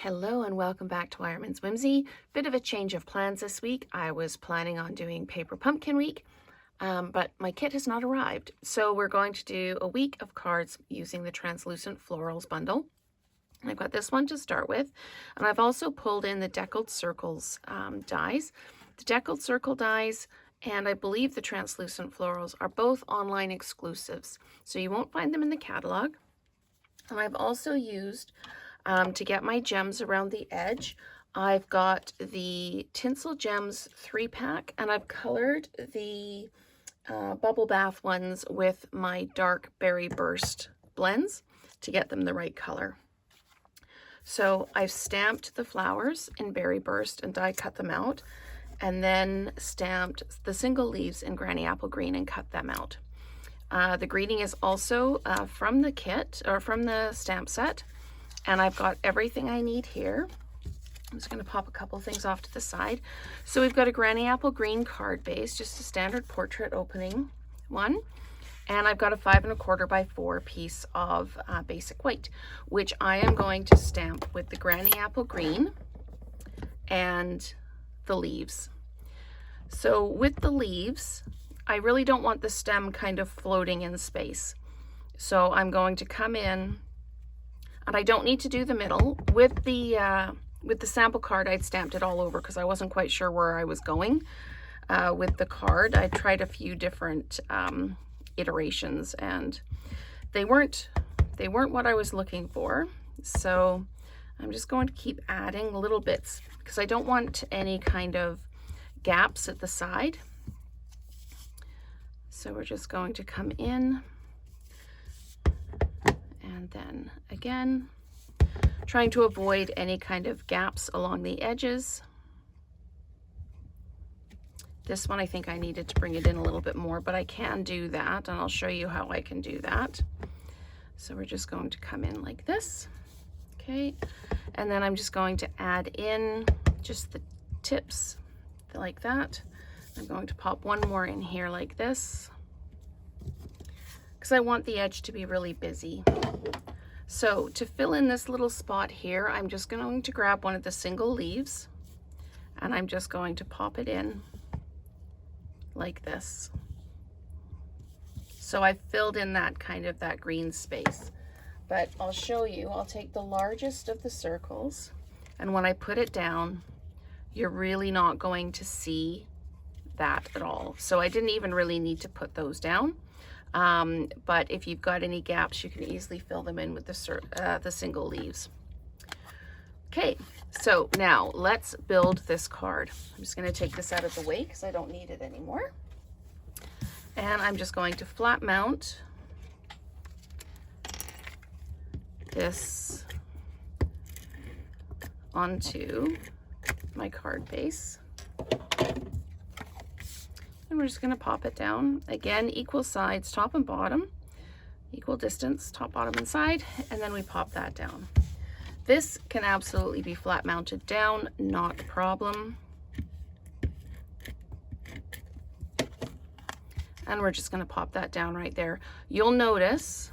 Hello and welcome back to Wireman's Whimsy. Bit of a change of plans this week. I was planning on doing Paper Pumpkin Week, but my kit has not arrived. So we're going to do a week of cards using the Translucent Florals bundle. I've got this one to start with, and I've also pulled in the Deckled Circles dies. The Deckled Circle dies and I believe the Translucent Florals are both online exclusives, so you won't find them in the catalog. And I've also used to get my gems around the edge, I've got the Tinsel Gems 3-pack, and I've colored the Bubble Bath ones with my dark Berry Burst blends to get them the right color. So I've stamped the flowers in Berry Burst and die cut them out, and then stamped the single leaves in Granny Apple Green and cut them out. The greeting is also from the kit, or from the stamp set. And I've got everything I need here. I'm just going to pop a couple things off to the side. So we've got a Granny Apple Green card base, just a standard portrait opening one. And I've got a 5 1/4 by 4 piece of basic white, which I am going to stamp with the Granny Apple Green and the leaves. So with the leaves, I really don't want the stem kind of floating in space. So I'm going to come in, and I don't need to do the middle. With the sample card, I'd stamped it all over because I wasn't quite sure where I was going with the card. I tried a few different iterations, and they weren't what I was looking for. So I'm just going to keep adding little bits because I don't want any kind of gaps at the side. So we're just going to come in, and then again, trying to avoid any kind of gaps along the edges. This one, I think I needed to bring it in a little bit more, but I can do that, and I'll show you how I can do that. So we're just going to come in like this, okay? And then I'm just going to add in just the tips like that. I'm going to pop one more in here like this, because I want the edge to be really busy. So to fill in this little spot here, I'm just going to grab one of the single leaves, and I'm just going to pop it in like this. So I've filled in that kind of that green space. But I'll show you, I'll take the largest of the circles, and when I put it down, you're really not going to see that at all. So I didn't even really need to put those down. But if you've got any gaps, you can easily fill them in with the single leaves. Okay, so now let's build this card. I'm just going to take this out of the way because I don't need it anymore. And I'm just going to flat mount this onto my card base. And we're just going to pop it down. Again, equal sides, top and bottom, equal distance, top, bottom, and side, and then we pop that down. This can absolutely be flat mounted down, not a problem. And we're just going to pop that down right there. You'll notice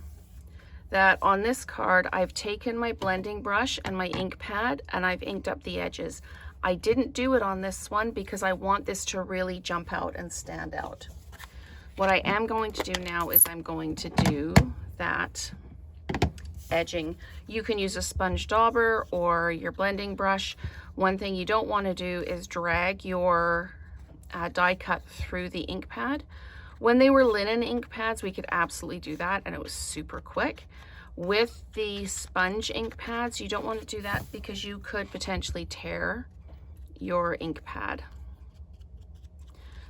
that on this card, I've taken my blending brush and my ink pad, and I've inked up the edges. I didn't do it on this one because I want this to really jump out and stand out. What I am going to do now is I'm going to do that edging. You can use a sponge dauber or your blending brush. One thing you don't want to do is drag your die cut through the ink pad. When they were linen ink pads, we could absolutely do that, and it was super quick. With the sponge ink pads, you don't want to do that because you could potentially tear your ink pad.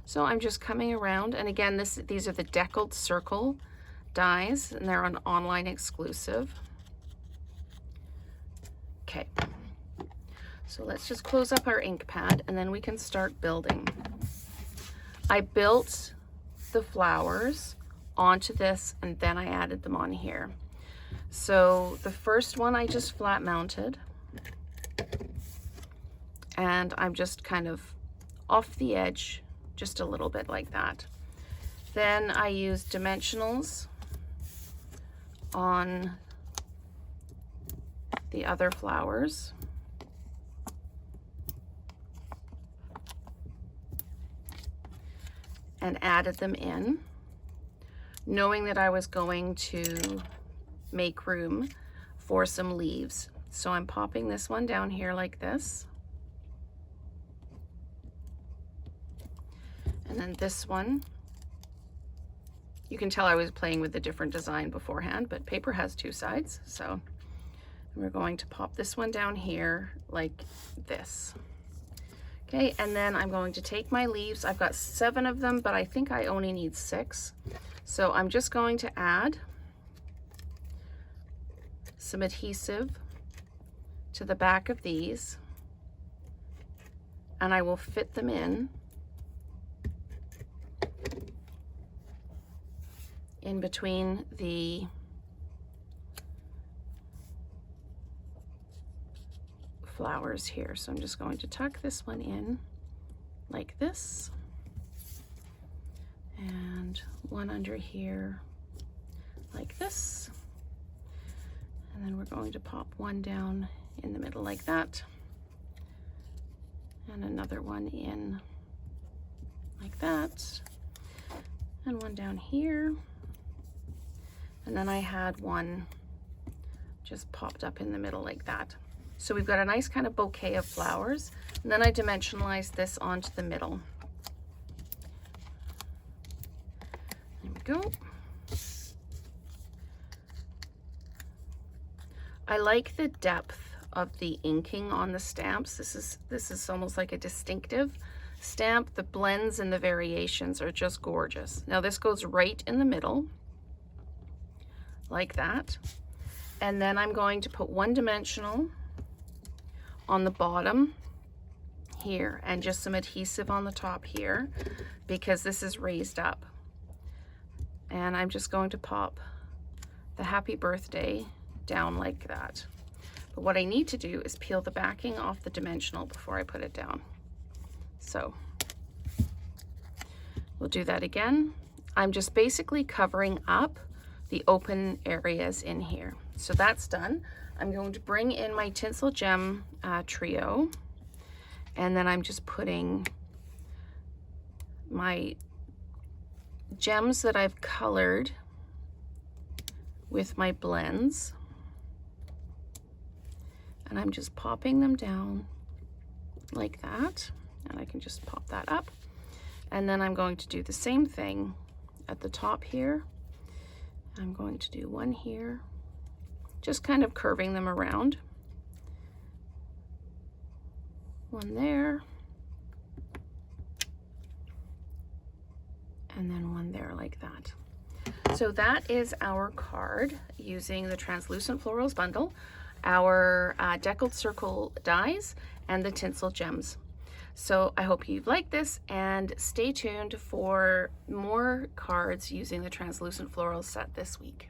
So I'm just coming around, and again, these are the Deckled Circle dies, and they're an online exclusive. Okay, so let's just close up our ink pad, and then we can start building. I built the flowers onto this, and then I added them on here. So the first one I just flat mounted, and I'm just kind of off the edge just a little bit like that. Then I used dimensionals on the other flowers. and added them in, knowing that I was going to make room for some leaves. So I'm popping this one down here like this. And then this one, you can tell I was playing with a different design beforehand, but paper has two sides. So we're going to pop this one down here like this. Okay, and then I'm going to take my leaves. I've got 7 of them, but I think I only need 6. So I'm just going to add some adhesive to the back of these, and I will fit them in between the flowers here. So I'm just going to tuck this one in like this, and one under here like this, and then we're going to pop one down in the middle like that, and another one in like that, and one down here, and then I had one just popped up in the middle like that. So we've got a nice kind of bouquet of flowers, and then I dimensionalized this onto the middle. There we go. I like the depth of the inking on the stamps. This is almost like a distinctive stamp. The blends and the variations are just gorgeous. Now this goes right in the middle like that, and then I'm going to put one dimensional on the bottom here and just some adhesive on the top here because this is raised up, and I'm just going to pop the happy birthday down like that. But what I need to do is peel the backing off the dimensional before I put it down. So we'll do that again. I'm just basically covering up the open areas in here. So that's done. I'm going to bring in my tinsel gem trio, and then I'm just putting my gems that I've colored with my blends, and I'm just popping them down like that, and I can just pop that up, and then I'm going to do the same thing at the top here. I'm going to do one here, just kind of curving them around, one there, and then one there like that. So that is our card using the Translucent Florals bundle, our Deckled Circle dies, and the tinsel gems. So I hope you've liked this, and stay tuned for more cards using the Translucent Florals set this week.